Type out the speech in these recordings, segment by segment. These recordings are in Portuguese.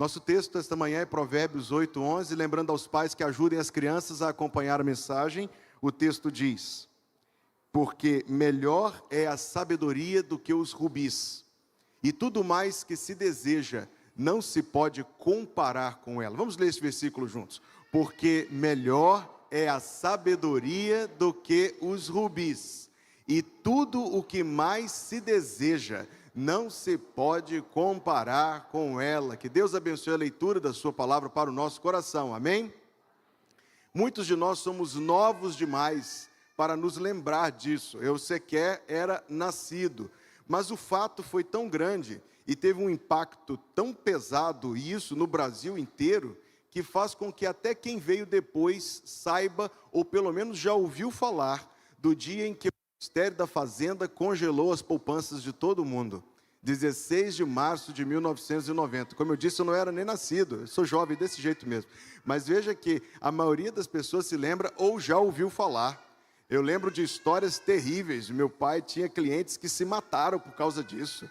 Nosso texto esta manhã é Provérbios 8:11, lembrando aos pais que ajudem as crianças a acompanhar a mensagem. O texto diz: porque melhor é a sabedoria do que os rubis, e tudo mais que se deseja não se pode comparar com ela. Vamos ler esse versículo juntos. Porque melhor é a sabedoria do que os rubis, e tudo o que mais se deseja não se pode comparar com ela. Que Deus abençoe a leitura da sua palavra para o nosso coração, amém? Muitos de nós somos novos demais para nos lembrar disso. Eu sequer era nascido, mas o fato foi tão grande e teve um impacto tão pesado, e isso no Brasil inteiro, que faz com que até quem veio depois saiba, ou pelo menos já ouviu falar, do dia em que o Ministério da Fazenda congelou as poupanças de todo mundo. 16 de março de 1990. Como eu disse, eu não era nem nascido, eu sou jovem desse jeito mesmo. Mas veja que a maioria das pessoas se lembra ou já ouviu falar. Eu lembro de histórias terríveis. Meu pai tinha clientes que se mataram por causa disso.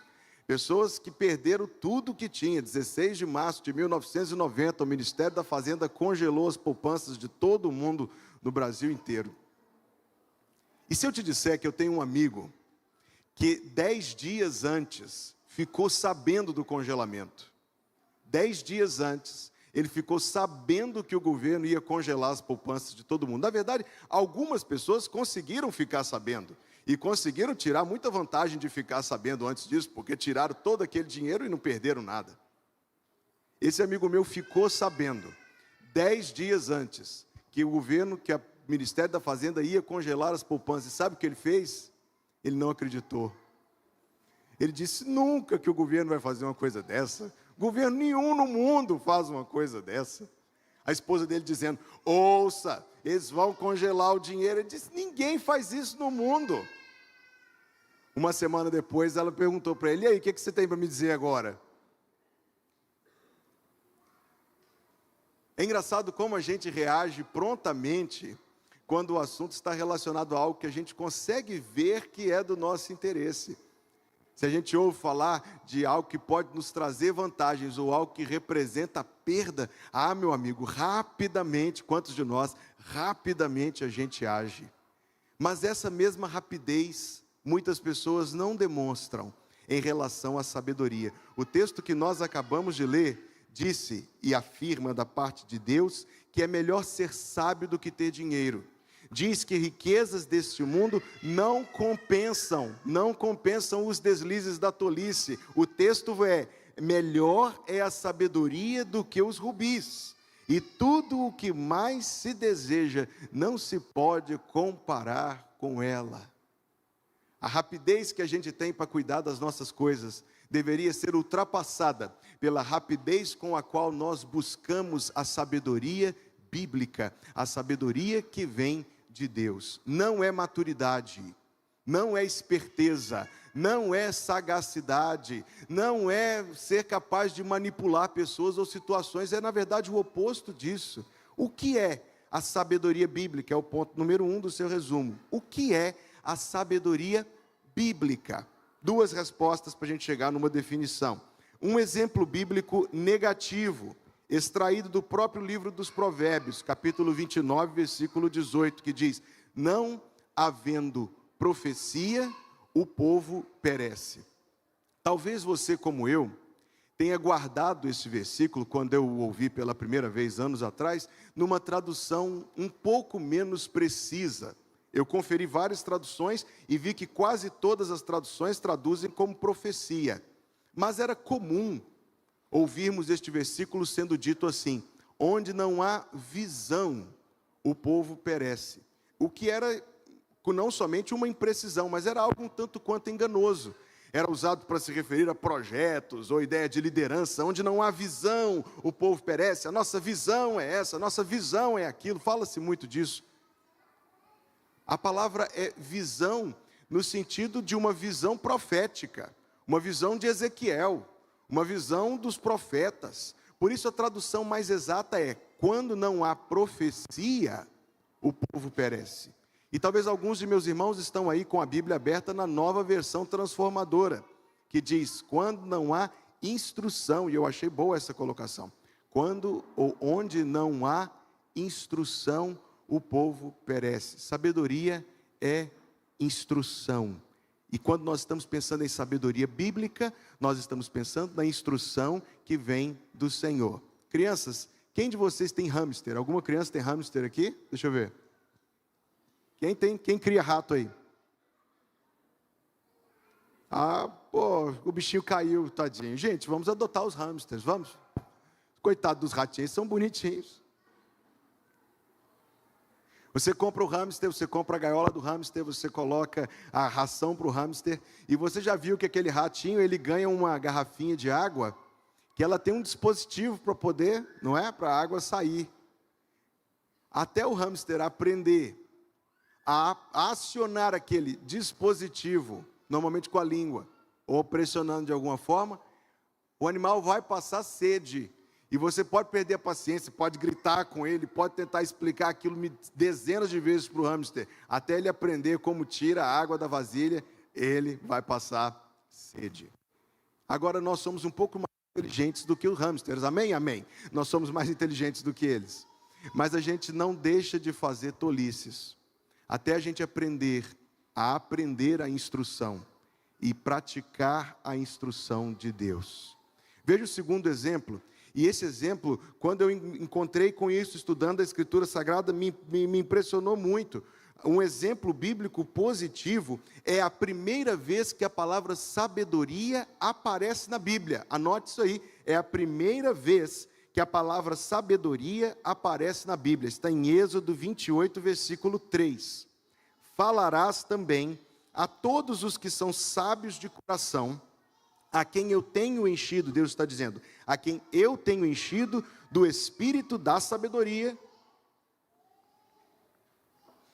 Pessoas que perderam tudo que tinha. 16 de março de 1990, o Ministério da Fazenda congelou as poupanças de todo mundo no Brasil inteiro. E se eu te disser que eu tenho um amigo que 10 dias antes ficou sabendo do congelamento? 10 dias antes, ele ficou sabendo que o governo ia congelar as poupanças de todo mundo. Na verdade, algumas pessoas conseguiram ficar sabendo. E conseguiram tirar muita vantagem de ficar sabendo antes disso, porque tiraram todo aquele dinheiro e não perderam nada. Esse amigo meu ficou sabendo, 10 dias antes, que o governo, que o Ministério da Fazenda ia congelar as poupanças. E sabe o que ele fez? Ele não acreditou. Ele disse: nunca que o governo vai fazer uma coisa dessa. Governo nenhum no mundo faz uma coisa dessa. A esposa dele dizendo: ouça, eles vão congelar o dinheiro. Ele disse: ninguém faz isso no mundo. Uma semana depois, ela perguntou para ele: e aí, o que você tem para me dizer agora? É engraçado como a gente reage prontamente quando o assunto está relacionado a algo que a gente consegue ver que é do nosso interesse. Se a gente ouve falar de algo que pode nos trazer vantagens ou algo que representa perda, meu amigo, rapidamente, quantos de nós, rapidamente a gente age. Mas essa mesma rapidez, muitas pessoas não demonstram em relação à sabedoria. O texto que nós acabamos de ler disse e afirma da parte de Deus que é melhor ser sábio do que ter dinheiro. Diz que riquezas deste mundo não compensam os deslizes da tolice. O texto é: melhor é a sabedoria do que os rubis, e tudo o que mais se deseja não se pode comparar com ela. A rapidez que a gente tem para cuidar das nossas coisas deveria ser ultrapassada pela rapidez com a qual nós buscamos a sabedoria bíblica, a sabedoria que vem de Deus. Não é maturidade, não é esperteza, não é sagacidade, não é ser capaz de manipular pessoas ou situações, é na verdade o oposto disso. O que é a sabedoria bíblica? É o ponto número 1 do seu resumo. O que é a sabedoria bíblica? Duas respostas para a gente chegar numa definição. Um exemplo bíblico negativo, extraído do próprio livro dos Provérbios, capítulo 29, versículo 18, que diz: não havendo profecia, o povo perece. Talvez você, como eu, tenha guardado esse versículo, quando eu o ouvi pela primeira vez, anos atrás, numa tradução um pouco menos precisa. Eu conferi várias traduções e vi que quase todas as traduções traduzem como profecia. Mas era comum ouvirmos este versículo sendo dito assim: onde não há visão, o povo perece. O que era não somente uma imprecisão, mas era algo um tanto quanto enganoso. Era usado para se referir a projetos ou ideia de liderança. Onde não há visão, o povo perece. A nossa visão é essa, a nossa visão é aquilo. Fala-se muito disso. A palavra é visão no sentido de uma visão profética, uma visão de Ezequiel, uma visão dos profetas. Por isso a tradução mais exata é: quando não há profecia, o povo perece. E talvez alguns de meus irmãos estão aí com a Bíblia aberta na Nova Versão Transformadora, que diz: quando não há instrução. E eu achei boa essa colocação. Quando ou onde não há instrução, o povo perece. Sabedoria é instrução. E quando nós estamos pensando em sabedoria bíblica, nós estamos pensando na instrução que vem do Senhor. Crianças, quem de vocês tem hamster? Alguma criança tem hamster aqui? Deixa eu ver. Quem cria rato aí? O bichinho caiu, tadinho. Gente, vamos adotar os hamsters, vamos? Coitado dos ratinhos, são bonitinhos. Você compra o hamster, você compra a gaiola do hamster, você coloca a ração para o hamster, e você já viu que aquele ratinho, ele ganha uma garrafinha de água, que ela tem um dispositivo para poder, não é? Para a água sair. Até o hamster aprender a acionar aquele dispositivo, normalmente com a língua, ou pressionando de alguma forma, o animal vai passar sede. E você pode perder a paciência, pode gritar com ele, pode tentar explicar aquilo dezenas de vezes para o hamster, até ele aprender como tira a água da vasilha, ele vai passar sede. Agora nós somos um pouco mais inteligentes do que os hamsters, amém? Amém. Nós somos mais inteligentes do que eles. Mas a gente não deixa de fazer tolices, até a gente aprender a instrução e praticar a instrução de Deus. Veja o segundo exemplo. E esse exemplo, quando eu encontrei com isso, estudando a Escritura Sagrada, me impressionou muito. Um exemplo bíblico positivo é a primeira vez que a palavra sabedoria aparece na Bíblia. Anote isso aí, é a primeira vez que a palavra sabedoria aparece na Bíblia. Está em Êxodo 28, versículo 3. Falarás também a todos os que são sábios de coração, a quem eu tenho enchido, Deus está dizendo, a quem eu tenho enchido do espírito da sabedoria,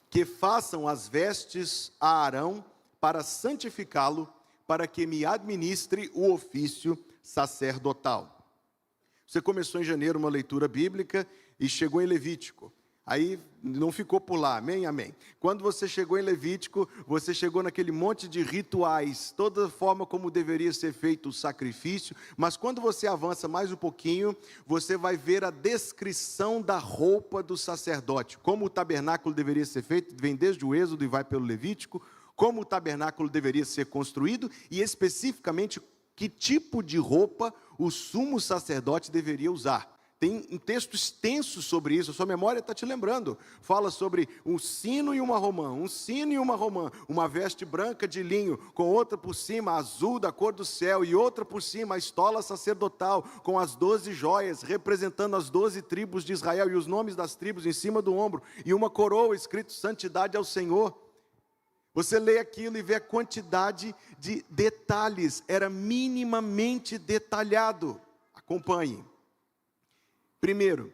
que façam as vestes a Arão para santificá-lo, para que me administre o ofício sacerdotal. Você começou em janeiro uma leitura bíblica e chegou em Levítico. Aí não ficou por lá, amém, amém. Quando você chegou em Levítico, você chegou naquele monte de rituais, toda forma como deveria ser feito o sacrifício, mas quando você avança mais um pouquinho, você vai ver a descrição da roupa do sacerdote, como o tabernáculo deveria ser feito, vem desde o Êxodo e vai pelo Levítico, como o tabernáculo deveria ser construído e especificamente que tipo de roupa o sumo sacerdote deveria usar. Tem um texto extenso sobre isso, a sua memória está te lembrando. Fala sobre um sino e uma romã, uma veste branca de linho, com outra por cima, azul da cor do céu, e outra por cima, a estola sacerdotal, com as 12 joias, representando as 12 tribos de Israel, e os nomes das tribos em cima do ombro, e uma coroa escrito santidade ao Senhor. Você lê aquilo e vê a quantidade de detalhes, era minimamente detalhado. Acompanhe. Primeiro,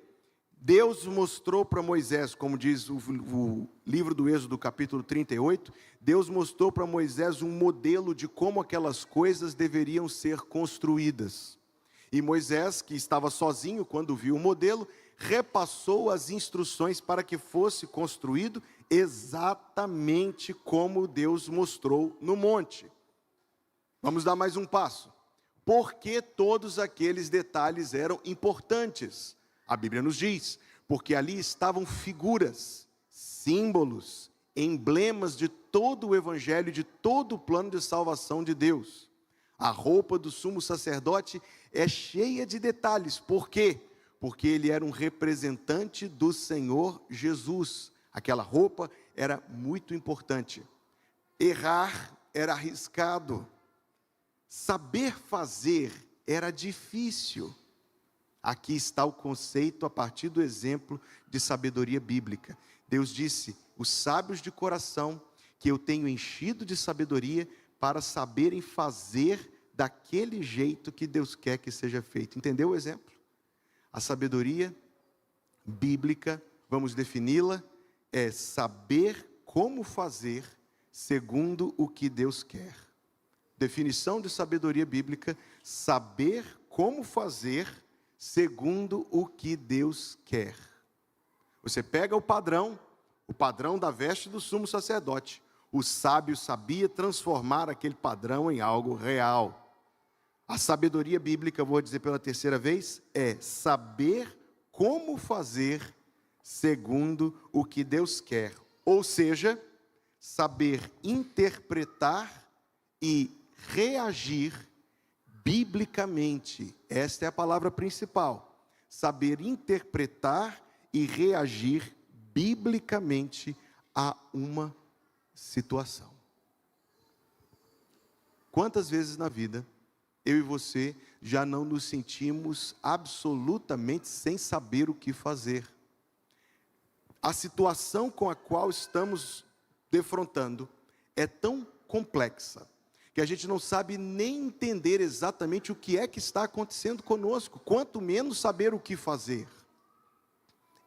Deus mostrou para Moisés, como diz o livro do Êxodo, capítulo 38, Deus mostrou para Moisés um modelo de como aquelas coisas deveriam ser construídas. E Moisés, que estava sozinho quando viu o modelo, repassou as instruções para que fosse construído exatamente como Deus mostrou no monte. Vamos dar mais um passo. Por que todos aqueles detalhes eram importantes? A Bíblia nos diz, porque ali estavam figuras, símbolos, emblemas de todo o Evangelho, de todo o plano de salvação de Deus. A roupa do sumo sacerdote é cheia de detalhes. Por quê? Porque ele era um representante do Senhor Jesus. Aquela roupa era muito importante. Errar era arriscado. Saber fazer era difícil. Aqui está o conceito a partir do exemplo de sabedoria bíblica. Deus disse, os sábios de coração, que eu tenho enchido de sabedoria para saberem fazer daquele jeito que Deus quer que seja feito. Entendeu o exemplo? A sabedoria bíblica, vamos defini-la, é saber como fazer segundo o que Deus quer. Definição de sabedoria bíblica, saber como fazer segundo o que Deus quer. Você pega o padrão da veste do sumo sacerdote. O sábio sabia transformar aquele padrão em algo real. A sabedoria bíblica, vou dizer pela terceira vez, é saber como fazer segundo o que Deus quer. Ou seja, saber interpretar e reagir biblicamente. Esta é a palavra principal. Saber interpretar e reagir biblicamente a uma situação. Quantas vezes na vida eu e você já não nos sentimos absolutamente sem saber o que fazer? A situação com a qual estamos defrontando é tão complexa que a gente não sabe nem entender exatamente o que é que está acontecendo conosco, quanto menos saber o que fazer.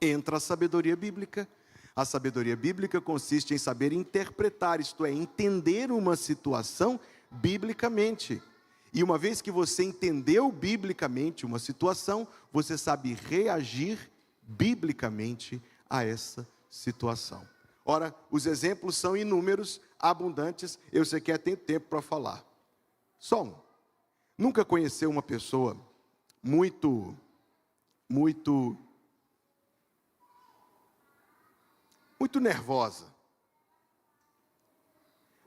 Entra a sabedoria bíblica. A sabedoria bíblica consiste em saber interpretar, isto é, entender uma situação biblicamente. E uma vez que você entendeu biblicamente uma situação, você sabe reagir biblicamente a essa situação. Ora, os exemplos são inúmeros, abundantes, eu sequer tenho tempo para falar. Só um. Nunca conheceu uma pessoa muito nervosa.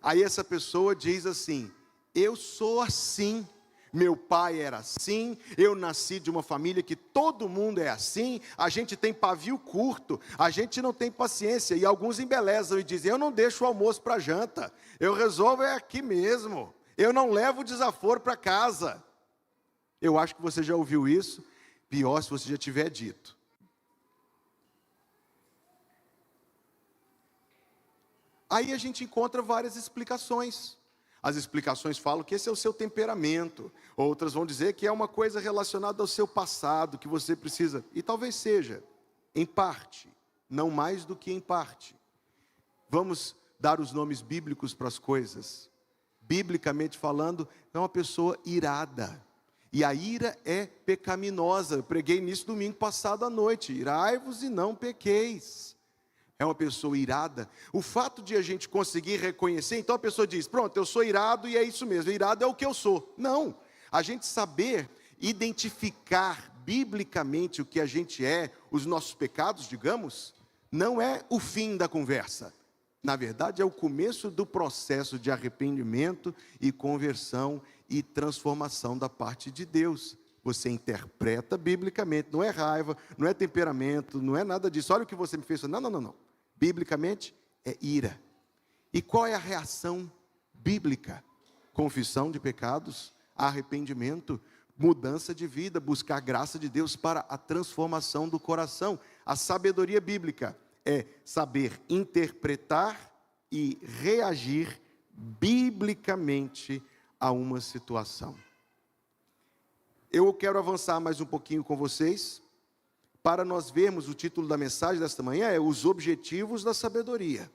Aí essa pessoa diz assim: eu sou assim, meu pai era assim, eu nasci de uma família que todo mundo é assim, a gente tem pavio curto, a gente não tem paciência, e alguns embelezam e dizem: eu não deixo o almoço para janta, eu resolvo é aqui mesmo, eu não levo o desaforo para casa. Eu acho que você já ouviu isso, pior se você já tiver dito. Aí a gente encontra várias explicações. As explicações falam que esse é o seu temperamento. Outras vão dizer que é uma coisa relacionada ao seu passado, que você precisa. E talvez seja, em parte, não mais do que em parte. Vamos dar os nomes bíblicos para as coisas. Biblicamente falando, é uma pessoa irada. E a ira é pecaminosa. Eu preguei nisso domingo passado à noite. Irai-vos e não pequeis. É uma pessoa irada. O fato de a gente conseguir reconhecer, então a pessoa diz: pronto, eu sou irado e é isso mesmo, irado é o que eu sou. Não, a gente saber identificar biblicamente o que a gente é, os nossos pecados, digamos, não é o fim da conversa. Na verdade, é o começo do processo de arrependimento e conversão e transformação da parte de Deus. Você interpreta biblicamente, não é raiva, não é temperamento, não é nada disso. Olha o que você me fez. Não. Biblicamente é ira. E qual é a reação bíblica? Confissão de pecados, arrependimento, mudança de vida, buscar a graça de Deus para a transformação do coração. A sabedoria bíblica é saber interpretar e reagir biblicamente a uma situação. Eu quero avançar mais um pouquinho com vocês, para nós vermos, o título da mensagem desta manhã é Os Objetivos da Sabedoria.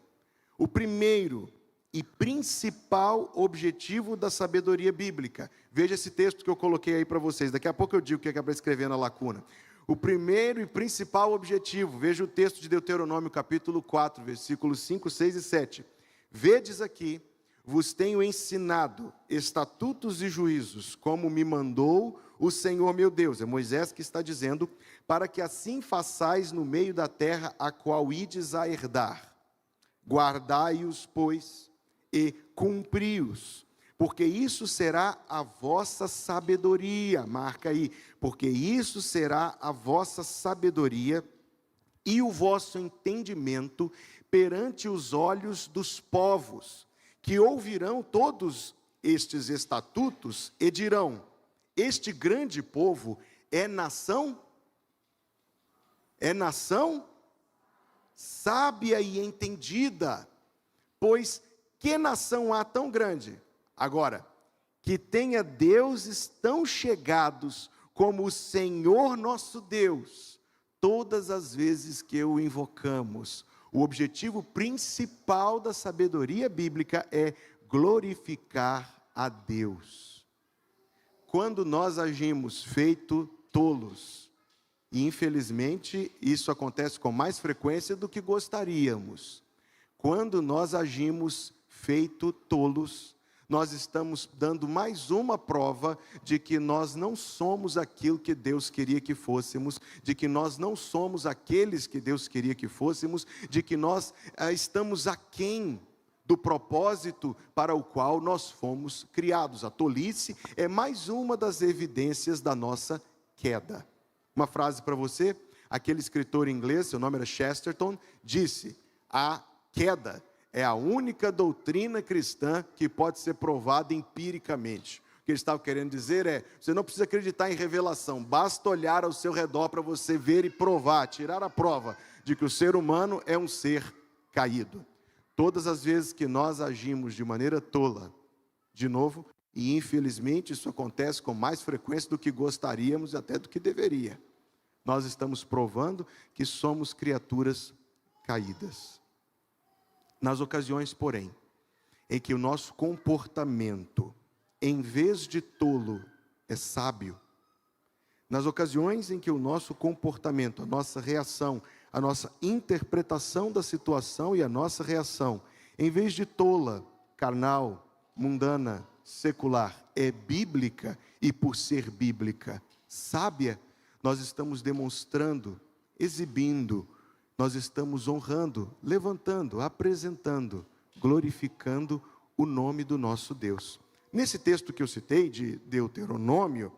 O primeiro e principal objetivo da sabedoria bíblica. Veja esse texto que eu coloquei aí para vocês, daqui a pouco eu digo o que é para escrever na lacuna. O primeiro e principal objetivo, veja o texto de Deuteronômio capítulo 4, versículos 5, 6 e 7. Vedes aqui: vos tenho ensinado estatutos e juízos, como me mandou o Senhor meu Deus. É Moisés que está dizendo: para que assim façais no meio da terra a qual ides a herdar. Guardai-os, pois, e cumpri-os, porque isso será a vossa sabedoria. Marca aí, porque isso será a vossa sabedoria e o vosso entendimento perante os olhos dos povos, que ouvirão todos estes estatutos e dirão: este grande povo é nação sábia e entendida. Pois que nação há tão grande? Agora, que tenha deuses tão chegados como o Senhor nosso Deus, todas as vezes que o invocamos. O objetivo principal da sabedoria bíblica é glorificar a Deus. Quando nós agimos feito tolos, e infelizmente isso acontece com mais frequência do que gostaríamos. Quando nós agimos feito tolos, nós estamos dando mais uma prova de que nós não somos aquilo que Deus queria que fôssemos, de que nós não somos aqueles que Deus queria que fôssemos, de que nós estamos aquém do propósito para o qual nós fomos criados. A tolice é mais uma das evidências da nossa queda. Uma frase para você, aquele escritor inglês, seu nome era Chesterton, disse: a queda é a única doutrina cristã que pode ser provada empiricamente. O que ele estava querendo dizer é, você não precisa acreditar em revelação, basta olhar ao seu redor para você ver e provar, tirar a prova de que o ser humano é um ser caído. Todas as vezes que nós agimos de maneira tola, de novo, e infelizmente isso acontece com mais frequência do que gostaríamos e até do que deveria, nós estamos provando que somos criaturas caídas. Nas ocasiões, porém, em que o nosso comportamento, em vez de tolo, é sábio, nas ocasiões em que o nosso comportamento, a nossa reação, a nossa interpretação da situação e a nossa reação, em vez de tola, carnal, mundana, secular, é bíblica e, por ser bíblica, sábia, nós estamos demonstrando, exibindo, nós estamos honrando, levantando, apresentando, glorificando o nome do nosso Deus. Nesse texto que eu citei, de Deuteronômio,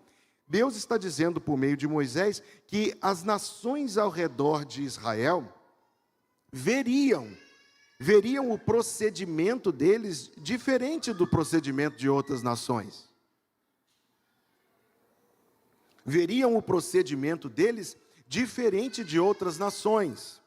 Deus está dizendo por meio de Moisés que as nações ao redor de Israel veriam o procedimento deles diferente do procedimento de outras nações. Veriam o procedimento deles diferente de outras nações.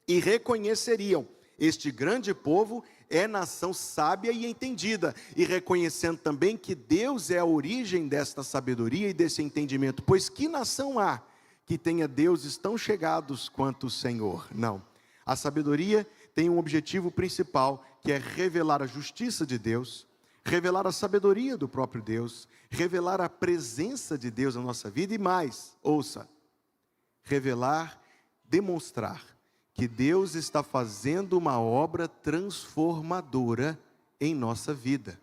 E reconheceriam, este grande povo é nação sábia e entendida, e reconhecendo também que Deus é a origem desta sabedoria e desse entendimento, pois que nação há que tenha deuses tão chegados quanto o Senhor? Não. A sabedoria tem um objetivo principal, que é revelar a justiça de Deus, revelar a sabedoria do próprio Deus, revelar a presença de Deus na nossa vida, e mais, ouça, revelar, demonstrar que Deus está fazendo uma obra transformadora em nossa vida.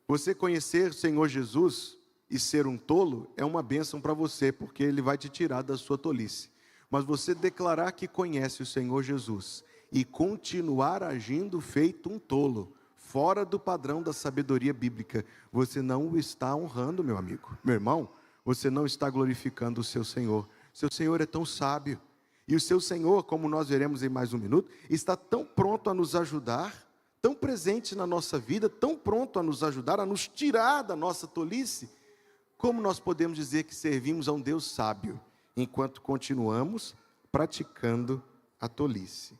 Você conhecer o Senhor Jesus e ser um tolo é uma bênção para você, porque Ele vai te tirar da sua tolice. Mas você declarar que conhece o Senhor Jesus e continuar agindo feito um tolo, fora do padrão da sabedoria bíblica, você não o está honrando, meu amigo. Meu irmão, você não está glorificando o seu Senhor. Seu Senhor é tão sábio. E o seu Senhor, como nós veremos em mais um minuto, está tão pronto a nos ajudar, tão presente na nossa vida, tão pronto a nos ajudar, a nos tirar da nossa tolice. Como nós podemos dizer que servimos a um Deus sábio, enquanto continuamos praticando a tolice?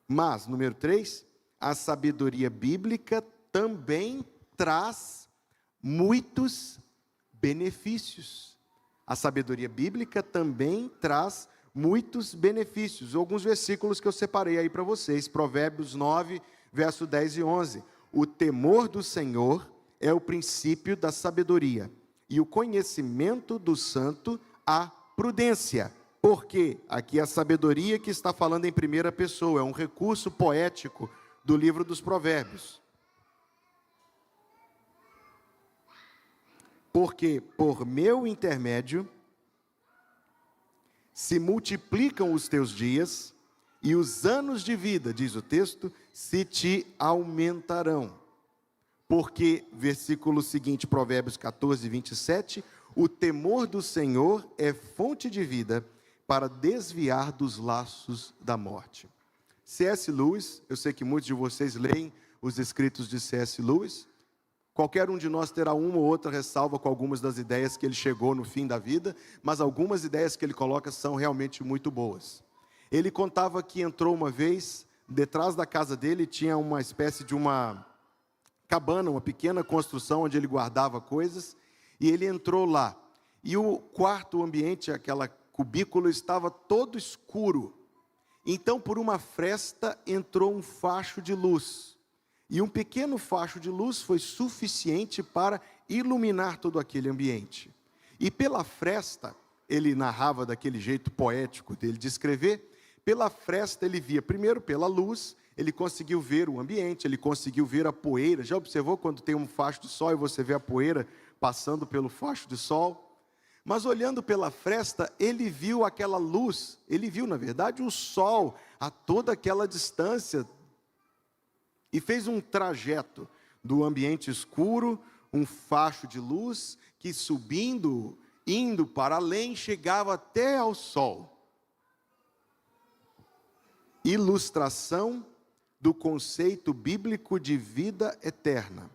Mas, número 3, a sabedoria bíblica também traz muitos benefícios. A sabedoria bíblica também traz muitos benefícios. Alguns versículos que eu separei aí para vocês. Provérbios 9, verso 10 e 11. O temor do Senhor é o princípio da sabedoria, e o conhecimento do santo a prudência. Porque aqui a sabedoria que está falando em primeira pessoa, é um recurso poético do livro dos Provérbios. Porque por meu intermédio se multiplicam os teus dias, e os anos de vida, diz o texto, se te aumentarão. Porque, versículo seguinte, Provérbios 14, 27, o temor do Senhor é fonte de vida para desviar dos laços da morte. C.S. Lewis, eu sei que muitos de vocês leem os escritos de C.S. Lewis. Qualquer um de nós terá uma ou outra ressalva com algumas das ideias que ele chegou no fim da vida, mas algumas ideias que ele coloca são realmente muito boas. Ele contava que entrou uma vez, detrás da casa dele tinha uma espécie de uma cabana, uma pequena construção onde ele guardava coisas, e ele entrou lá. E o quarto, o ambiente, aquela cubículo, estava todo escuro. Então, por uma fresta, entrou um facho de luz. E um pequeno facho de luz foi suficiente para iluminar todo aquele ambiente. E pela fresta, ele narrava daquele jeito poético dele de escrever, pela fresta ele via, primeiro pela luz, ele conseguiu ver o ambiente, ele conseguiu ver a poeira. Já observou quando tem um facho de sol e você vê a poeira passando pelo facho de sol? Mas olhando pela fresta, ele viu aquela luz, ele viu, na verdade, o sol a toda aquela distância e fez um trajeto do ambiente escuro, um facho de luz que subindo, indo para além, chegava até ao sol. Ilustração do conceito bíblico de vida eterna.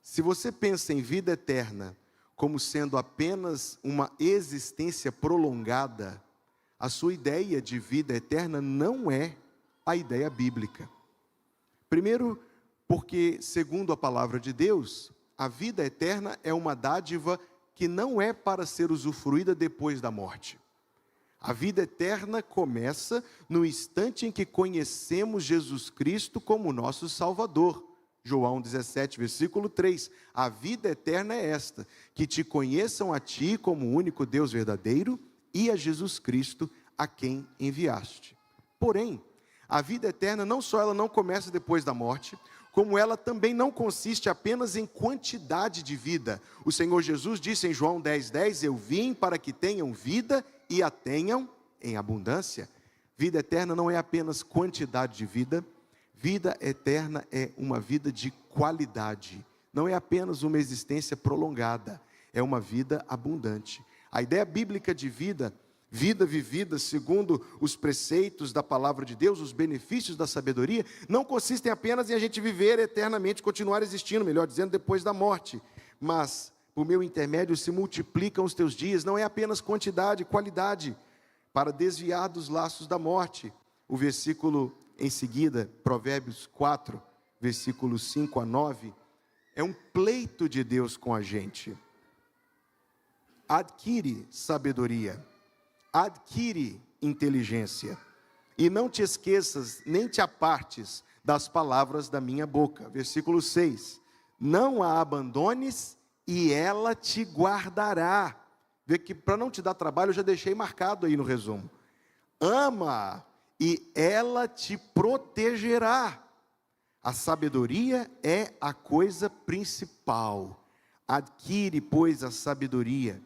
Se você pensa em vida eterna como sendo apenas uma existência prolongada, a sua ideia de vida eterna não é a ideia bíblica. Primeiro, porque, segundo a palavra de Deus, a vida eterna é uma dádiva que não é para ser usufruída depois da morte. A vida eterna começa no instante em que conhecemos Jesus Cristo como nosso Salvador. João 17, versículo 3. A vida eterna é esta, que te conheçam a ti como o único Deus verdadeiro e a Jesus Cristo a quem enviaste. Porém, a vida eterna não só ela não começa depois da morte, como ela também não consiste apenas em quantidade de vida. O Senhor Jesus disse em João 10:10, eu vim para que tenham vida e a tenham em abundância. Vida eterna não é apenas quantidade de vida, vida eterna é uma vida de qualidade. Não é apenas uma existência prolongada, é uma vida abundante. A ideia bíblica de vida, vida vivida segundo os preceitos da palavra de Deus, os benefícios da sabedoria, não consistem apenas em a gente viver eternamente, continuar existindo, melhor dizendo, depois da morte. Mas, por meu intermédio, se multiplicam os teus dias, não é apenas quantidade, qualidade, para desviar dos laços da morte. O versículo em seguida, Provérbios 4, versículos 5 a 9, é um pleito de Deus com a gente. Adquire sabedoria, adquire inteligência, e não te esqueças, nem te apartes das palavras da minha boca. Versículo 6, não a abandones e ela te guardará. Vê que para não te dar trabalho, eu já deixei marcado aí no resumo. Ama e ela te protegerá. A sabedoria é a coisa principal. Adquire, pois, a sabedoria.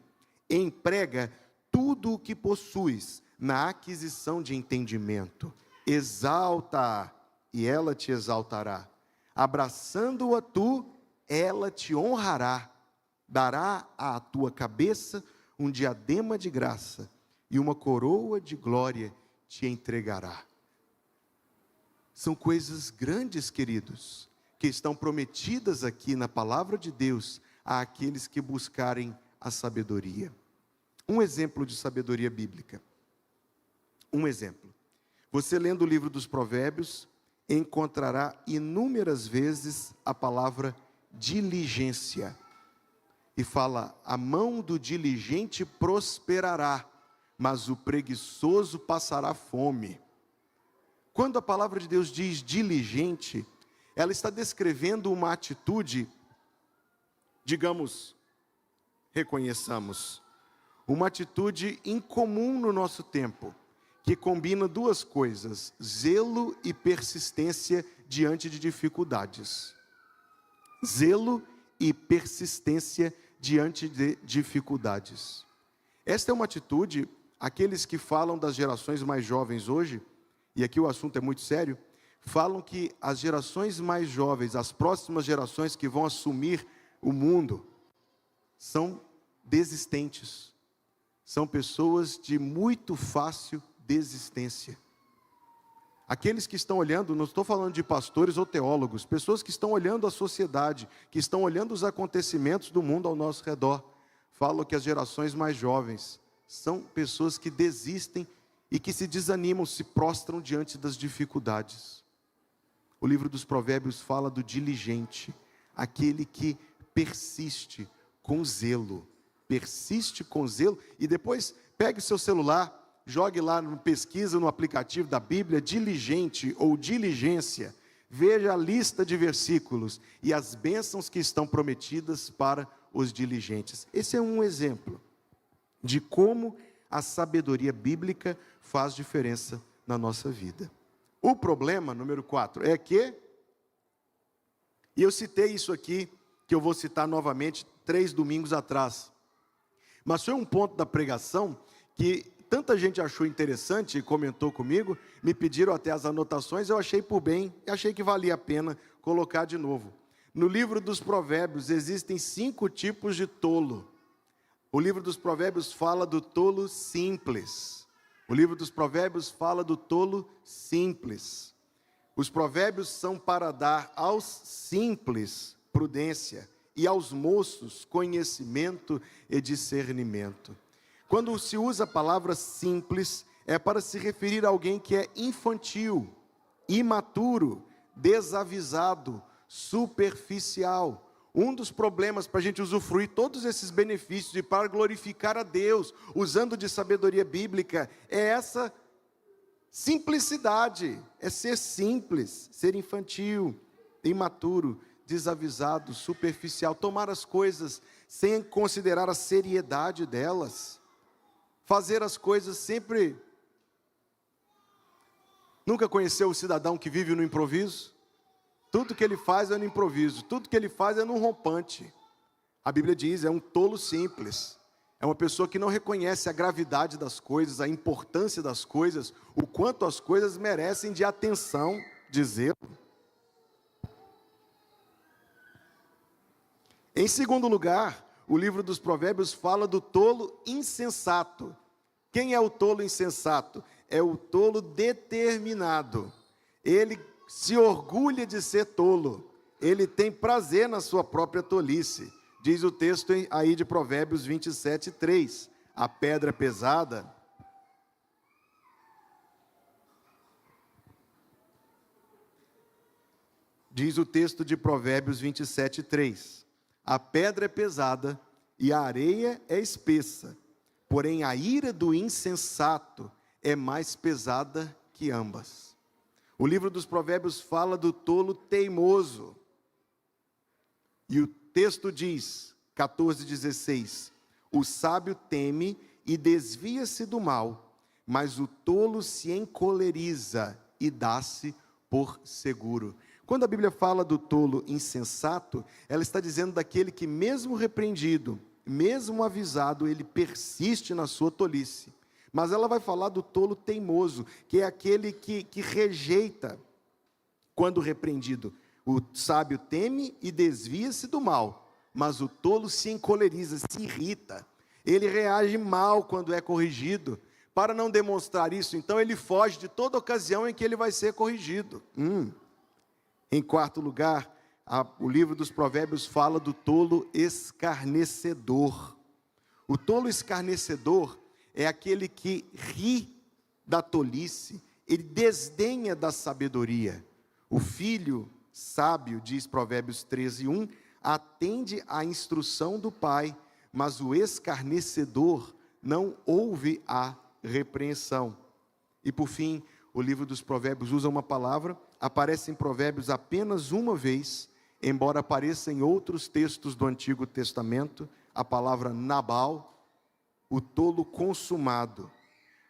Emprega tudo o que possuis na aquisição de entendimento. Exalta, e ela te exaltará. Abraçando-a tu, ela te honrará. Dará à tua cabeça um diadema de graça e uma coroa de glória te entregará. São coisas grandes, queridos, que estão prometidas aqui na palavra de Deus àqueles que buscarem a sabedoria. Um exemplo de sabedoria bíblica. Um exemplo. Você lendo o livro dos Provérbios, encontrará inúmeras vezes a palavra diligência. E fala, a mão do diligente prosperará, mas o preguiçoso passará fome. Quando a palavra de Deus diz diligente, ela está descrevendo uma atitude, digamos, reconheçamos, uma atitude incomum no nosso tempo, que combina duas coisas, zelo e persistência diante de dificuldades. Zelo e persistência diante de dificuldades. Esta é uma atitude, aqueles que falam das gerações mais jovens hoje, e aqui o assunto é muito sério, falam que as gerações mais jovens, as próximas gerações que vão assumir o mundo, são desistentes. São pessoas de muito fácil desistência. Aqueles que estão olhando, não estou falando de pastores ou teólogos, pessoas que estão olhando a sociedade, que estão olhando os acontecimentos do mundo ao nosso redor, falam que as gerações mais jovens são pessoas que desistem e que se desanimam, se prostram diante das dificuldades. O livro dos Provérbios fala do diligente, aquele que persiste com zelo, e depois pegue o seu celular, jogue lá no pesquisa, no aplicativo da Bíblia, diligente ou diligência, veja a lista de versículos e as bênçãos que estão prometidas para os diligentes. Esse é um exemplo de como a sabedoria bíblica faz diferença na nossa vida. O problema, número 4, é que, e eu citei isso aqui, que eu vou citar novamente 3 domingos atrás, mas foi um ponto da pregação que tanta gente achou interessante e comentou comigo, me pediram até as anotações, eu achei por bem, achei que valia a pena colocar de novo. No livro dos Provérbios existem 5 tipos de tolo. O livro dos Provérbios fala do tolo simples. O livro dos Provérbios fala do tolo simples. Os provérbios são para dar aos simples prudência e aos moços conhecimento e discernimento. Quando se usa a palavra simples, é para se referir a alguém que é infantil, imaturo, desavisado, superficial. Um dos problemas para a gente usufruir todos esses benefícios e para glorificar a Deus, usando de sabedoria bíblica, é essa simplicidade, é ser simples, ser infantil, imaturo, desavisado, superficial, tomar as coisas sem considerar a seriedade delas, fazer as coisas sempre. Nunca conheceu o cidadão que vive no improviso? Tudo que ele faz é no improviso, tudo que ele faz é no rompante. A Bíblia diz, é um tolo simples. É uma pessoa que não reconhece a gravidade das coisas, a importância das coisas, o quanto as coisas merecem de atenção, de zelo. Em segundo lugar, o livro dos Provérbios fala do tolo insensato. Quem é o tolo insensato? É o tolo determinado. Ele se orgulha de ser tolo. Ele tem prazer na sua própria tolice. Diz o texto aí de Provérbios 27, 3. A pedra pesada. Diz o texto de Provérbios 27, 3. A pedra é pesada e a areia é espessa. Porém a ira do insensato é mais pesada que ambas. O livro dos Provérbios fala do tolo teimoso. E o texto diz, 14:16, o sábio teme e desvia-se do mal, mas o tolo se encoleriza e dá-se por seguro. Quando a Bíblia fala do tolo insensato, ela está dizendo daquele que mesmo repreendido, mesmo avisado, ele persiste na sua tolice. Mas ela vai falar do tolo teimoso, que é aquele que rejeita quando repreendido. O sábio teme e desvia-se do mal, mas o tolo se encoleriza, se irrita. Ele reage mal quando é corrigido. Para não demonstrar isso, então ele foge de toda ocasião em que ele vai ser corrigido. Em quarto lugar, o livro dos Provérbios fala do tolo escarnecedor. O tolo escarnecedor é aquele que ri da tolice, ele desdenha da sabedoria. O filho sábio, diz Provérbios 13:1, atende à instrução do pai, mas o escarnecedor não ouve a repreensão. E por fim, o livro dos Provérbios usa uma palavra, aparece em Provérbios apenas uma vez, embora apareça em outros textos do Antigo Testamento, a palavra Nabal, o tolo consumado,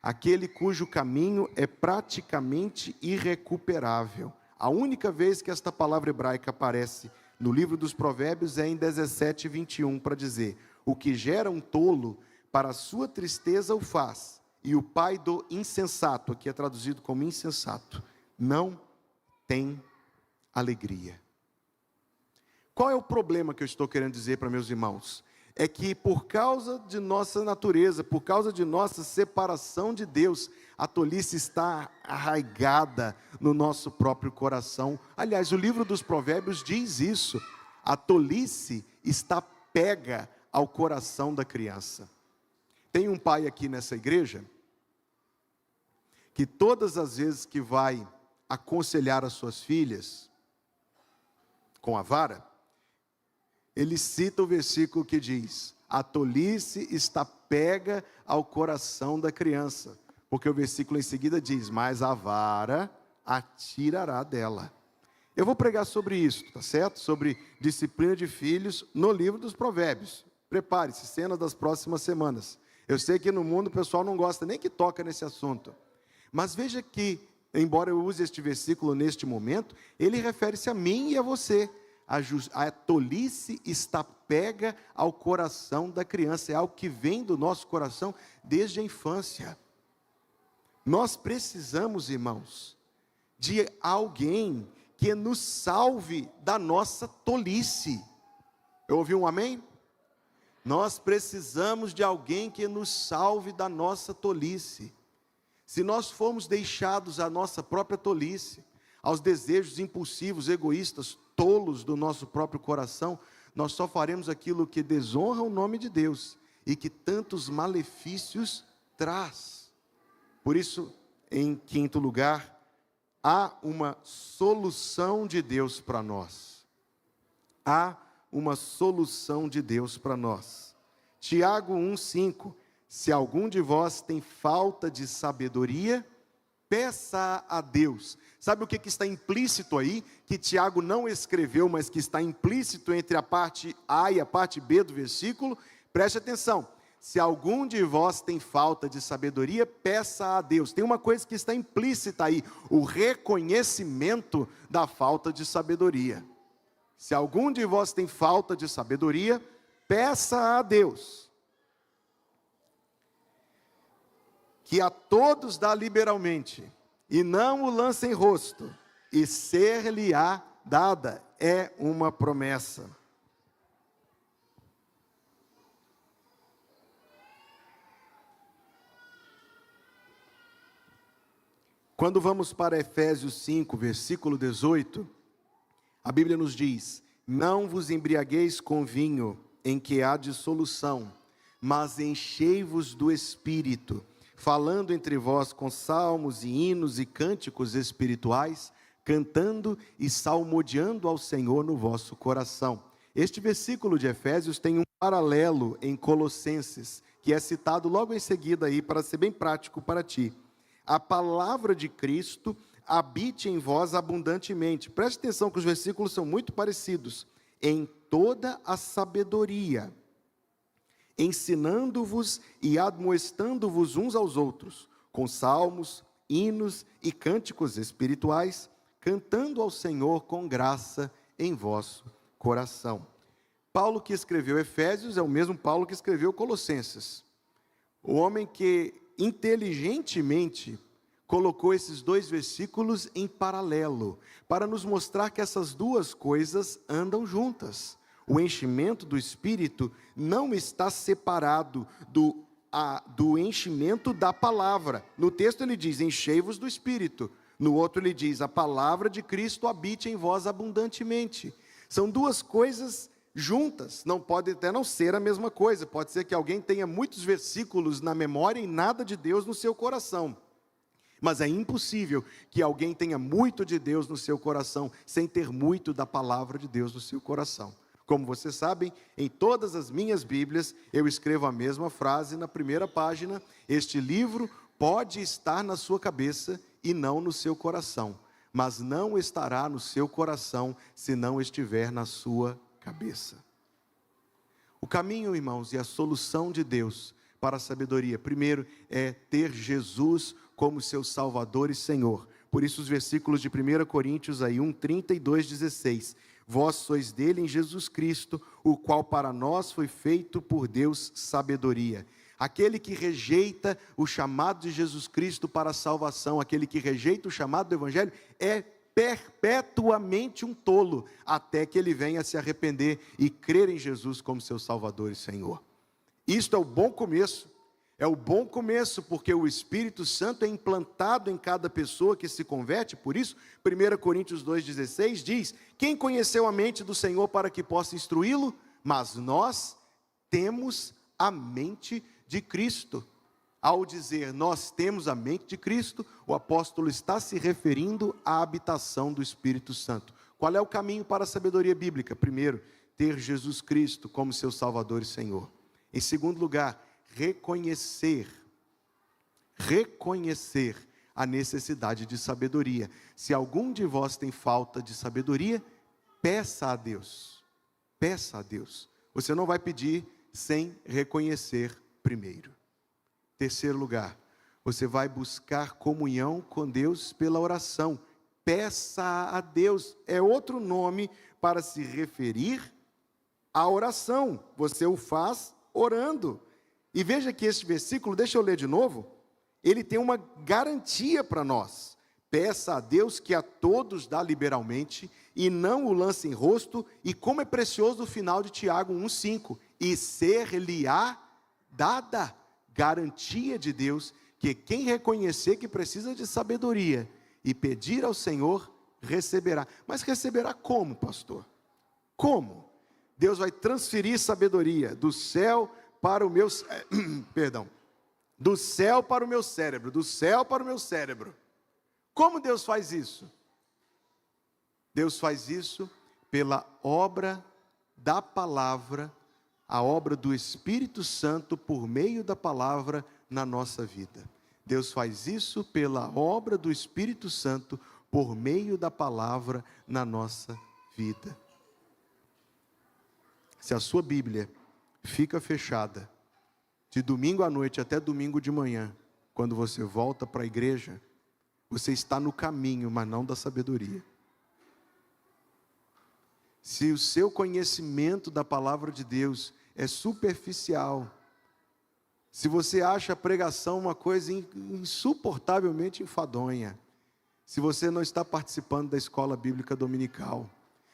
aquele cujo caminho é praticamente irrecuperável. A única vez que esta palavra hebraica aparece no livro dos Provérbios é em 17:21, para dizer, o que gera um tolo, para a sua tristeza o faz, e o pai do insensato, aqui é traduzido como insensato, não tem alegria. Qual é o problema que eu estou querendo dizer para meus irmãos? É que por causa de nossa natureza, por causa de nossa separação de Deus, a tolice está arraigada no nosso próprio coração. Aliás, o livro dos Provérbios diz isso. A tolice está pega ao coração da criança. Tem um pai aqui nessa igreja, que todas as vezes que vai aconselhar as suas filhas com a vara, ele cita o versículo que diz, a tolice está pega ao coração da criança, porque o versículo em seguida diz, mas a vara a tirará dela. Eu vou pregar sobre isso, tá certo? Sobre disciplina de filhos no livro dos Provérbios. Prepare-se, cenas das próximas semanas. Eu sei que no mundo o pessoal não gosta nem que toca nesse assunto, mas veja que embora eu use este versículo neste momento, ele refere-se a mim e a você. A tolice está pega ao coração da criança, é algo que vem do nosso coração desde a infância. Nós precisamos, irmãos, de alguém que nos salve da nossa tolice. Eu ouvi um amém? Nós precisamos de alguém que nos salve da nossa tolice. Se nós formos deixados à nossa própria tolice, aos desejos impulsivos, egoístas, tolos do nosso próprio coração, nós só faremos aquilo que desonra o nome de Deus e que tantos malefícios traz. Por isso, em quinto lugar, há uma solução de Deus para nós. Há uma solução de Deus para nós. Tiago 1,5: se algum de vós tem falta de sabedoria, peça a Deus. Sabe o que está implícito aí? Que Tiago não escreveu, mas que está implícito entre a parte A e a parte B do versículo. Preste atenção. Se algum de vós tem falta de sabedoria, peça a Deus. Tem uma coisa que está implícita aí: o reconhecimento da falta de sabedoria. Se algum de vós tem falta de sabedoria, peça a Deus, que a todos dá liberalmente, e não o lança em rosto, e ser-lhe-á dada. É uma promessa. Quando vamos para Efésios 5, versículo 18, a Bíblia nos diz: não vos embriagueis com vinho, em que há dissolução, mas enchei-vos do Espírito, falando entre vós com salmos e hinos e cânticos espirituais, cantando e salmodiando ao Senhor no vosso coração. Este versículo de Efésios tem um paralelo em Colossenses, que é citado logo em seguida aí, para ser bem prático para ti. A palavra de Cristo habite em vós abundantemente. Preste atenção que os versículos são muito parecidos. Em toda a sabedoria, ensinando-vos e admoestando-vos uns aos outros, com salmos, hinos e cânticos espirituais, cantando ao Senhor com graça em vosso coração. Paulo que escreveu Efésios é o mesmo Paulo que escreveu Colossenses. O homem que inteligentemente colocou esses dois versículos em paralelo, para nos mostrar que essas duas coisas andam juntas. O enchimento do Espírito não está separado do enchimento da palavra. No texto ele diz: enchei-vos do Espírito. No outro ele diz: a palavra de Cristo habite em vós abundantemente. São duas coisas juntas, não pode até não ser a mesma coisa. Pode ser que alguém tenha muitos versículos na memória e nada de Deus no seu coração. Mas é impossível que alguém tenha muito de Deus no seu coração sem ter muito da palavra de Deus no seu coração. Como vocês sabem, em todas as minhas Bíblias, eu escrevo a mesma frase na primeira página: este livro pode estar na sua cabeça e não no seu coração, mas não estará no seu coração se não estiver na sua cabeça. O caminho, irmãos, e a solução de Deus para a sabedoria, primeiro, é ter Jesus como seu Salvador e Senhor. Por isso os versículos de 1 Coríntios 1, 32, 16. Vós sois dele em Jesus Cristo, o qual para nós foi feito por Deus sabedoria. Aquele que rejeita o chamado de Jesus Cristo para a salvação, aquele que rejeita o chamado do Evangelho, é perpetuamente um tolo, até que ele venha se arrepender e crer em Jesus como seu Salvador e Senhor. Isto é o bom começo. É o bom começo, porque o Espírito Santo é implantado em cada pessoa que se converte. Por isso, 1 Coríntios 2,16 diz: quem conheceu a mente do Senhor para que possa instruí-lo? Mas nós temos a mente de Cristo. Ao dizer nós temos a mente de Cristo, o apóstolo está se referindo à habitação do Espírito Santo. Qual é o caminho para a sabedoria bíblica? Primeiro, ter Jesus Cristo como seu Salvador e Senhor. Em segundo lugar, reconhecer a necessidade de sabedoria. Se algum de vós tem falta de sabedoria, peça a Deus. Peça a Deus. Você não vai pedir sem reconhecer primeiro. Terceiro lugar, Você vai buscar comunhão com Deus pela oração. Peça a Deus. É outro nome para se referir à oração. Você o faz orando. E veja que este versículo, deixa eu ler de novo, ele tem uma garantia para nós. Peça a Deus que a todos dá liberalmente e não o lance em rosto, e como é precioso o final de Tiago 1,5, e ser-lhe-á dada, garantia de Deus, que quem reconhecer que precisa de sabedoria e pedir ao Senhor, receberá. Mas receberá como, pastor? Como? Deus vai transferir sabedoria do céu para o meu, do céu para o meu cérebro, do céu para o meu cérebro. Como Deus faz isso? Deus faz isso pela obra da palavra, a obra do Espírito Santo por meio da palavra na nossa vida. Deus faz isso pela obra do Espírito Santo por meio da palavra na nossa vida. Se a sua Bíblia fica fechada de domingo à noite até domingo de manhã, quando você volta para a igreja, você está no caminho, mas não da sabedoria. Se o seu conhecimento da palavra de Deus é superficial, se você acha a pregação uma coisa insuportavelmente enfadonha, se você não está participando da escola bíblica dominical,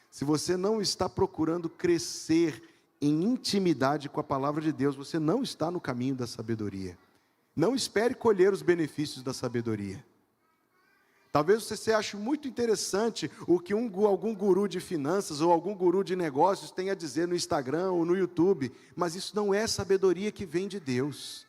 se você não está procurando crescer em intimidade com a palavra de Deus, você não está no caminho da sabedoria. Não espere colher os benefícios da sabedoria. Talvez você ache muito interessante o que algum guru de finanças ou algum guru de negócios tem a dizer no Instagram ou no YouTube, mas isso não é sabedoria que vem de Deus.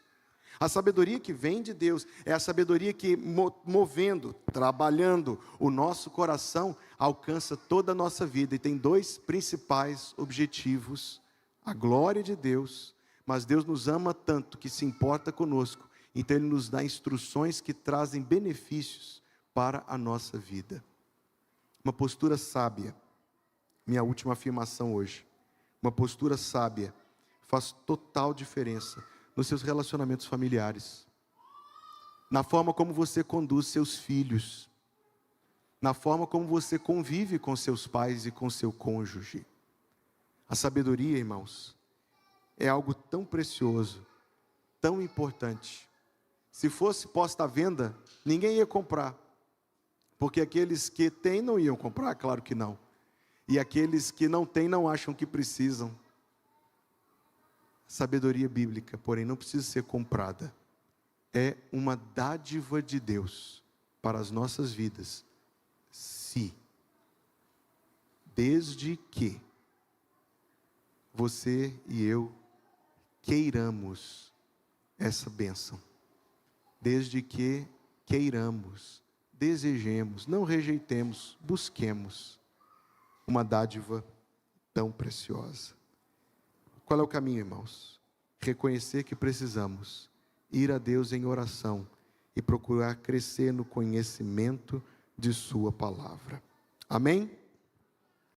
A sabedoria que vem de Deus é a sabedoria que, movendo, trabalhando o nosso coração, alcança toda a nossa vida. E tem dois principais objetivos: a glória de Deus, mas Deus nos ama tanto que se importa conosco, então Ele nos dá instruções que trazem benefícios para a nossa vida. Uma postura sábia, minha última afirmação hoje, uma postura sábia faz total diferença nos seus relacionamentos familiares, na forma como você conduz seus filhos, na forma como você convive com seus pais e com seu cônjuge. A sabedoria, irmãos, é algo tão precioso, tão importante. Se fosse posta à venda, ninguém ia comprar, porque aqueles que têm não iam comprar, claro que não. E aqueles que não têm não acham que precisam. Sabedoria bíblica, porém, não precisa ser comprada. É uma dádiva de Deus para as nossas vidas, desde que você e eu queiramos essa bênção. Desde que queiramos, desejemos, não rejeitemos, busquemos uma dádiva tão preciosa. Qual é o caminho, irmãos? Reconhecer que precisamos ir a Deus em oração e procurar crescer no conhecimento de sua palavra. Amém?